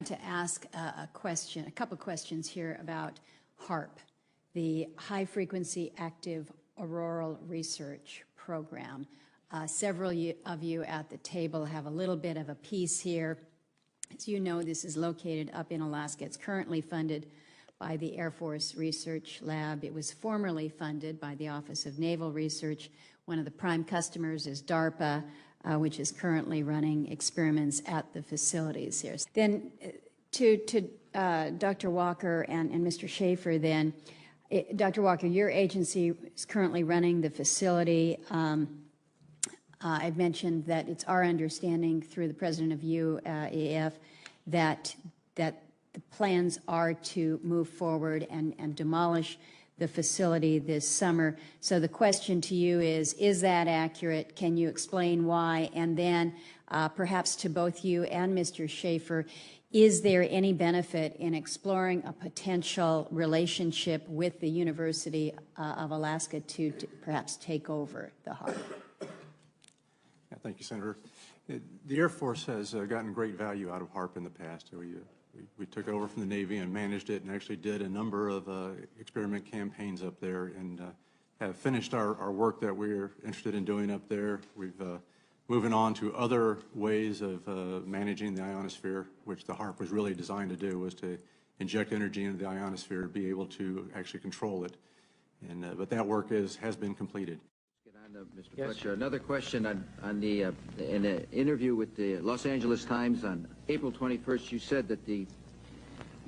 To ask a couple questions here about HAARP, the High Frequency Active Auroral Research Program. Several of you at the table have a little bit of a piece here. As you know, this is located up in Alaska. It's currently funded by the Air Force Research Lab. It was formerly funded by the Office of Naval Research. One of the prime customers is DARPA, which is currently running experiments at the facilities here. Then to Dr. Walker and Mr. Schaefer then, Dr. Walker, your agency is currently running the facility. I've mentioned that it's our understanding through the president of UAF that the plans are to move forward and demolish the facility this summer. So the question to you is that accurate? Can you explain why? And then perhaps to both you and Mr. Schaefer, is there any benefit in exploring a potential relationship with the University of Alaska to perhaps take over the HAARP? Yeah, thank you, Senator. The Air Force has gotten great value out of HAARP in the past. We took over from the Navy and managed it and actually did a number of experiment campaigns up there and have finished our work that we're interested in doing up there. We've moving on to other ways of managing the ionosphere, which the HAARP was really designed to do, was to inject energy into the ionosphere to be able to actually control it. And but that work has been completed. Mr. Yes. Fletcher, another question in an interview with the Los Angeles Times on April 21st, you said that you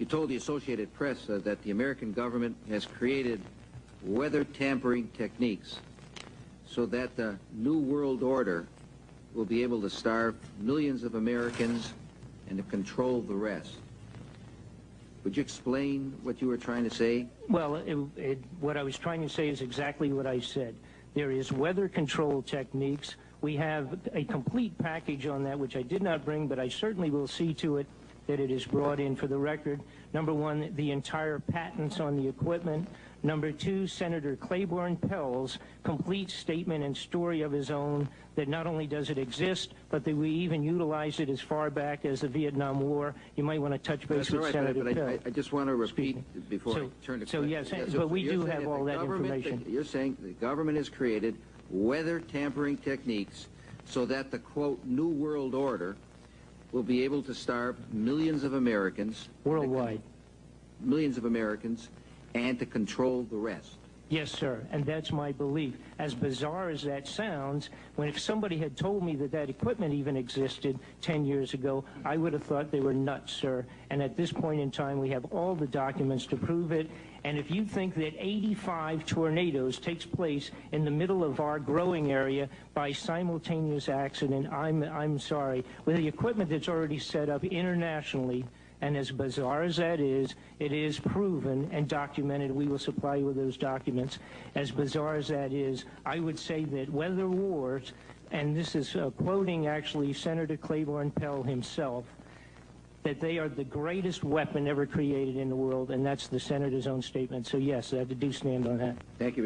told the Associated Press that the American government has created weather tampering techniques so that the New World Order will be able to starve millions of Americans and to control the rest. Would you explain what you were trying to say? Well, what I was trying to say is exactly what I said. There is weather control techniques. We have a complete package on that, which I did not bring, but I certainly will see to it that it is brought in for the record. Number one, the entire patents on the equipment. Number two, Senator Claiborne Pell's complete statement and story of his own that not only does it exist, but that we even utilized it as far back as the Vietnam War. You might want to touch base with Senator Pell. I just want to repeat before I turn to questions. Yes, but we do have all that information. You're saying the government has created weather tampering techniques so that the, quote, New World Order will be able to starve millions of Americans. Worldwide. Millions of Americans, and to control the rest. Yes, sir, and that's my belief. As bizarre as that sounds, if somebody had told me that equipment even existed 10 years ago, I would have thought they were nuts, sir. And at this point in time, we have all the documents to prove it. And if you think that 85 tornadoes takes place in the middle of our growing area by simultaneous accident, I'm sorry. With the equipment that's already set up internationally, and as bizarre as that is, it is proven and documented. We will supply you with those documents. As bizarre as that is, I would say that weather wars, and this is quoting actually Senator Claiborne Pell himself, that they are the greatest weapon ever created in the world, and that's the senator's own statement. So yes, I do stand on that. Thank you.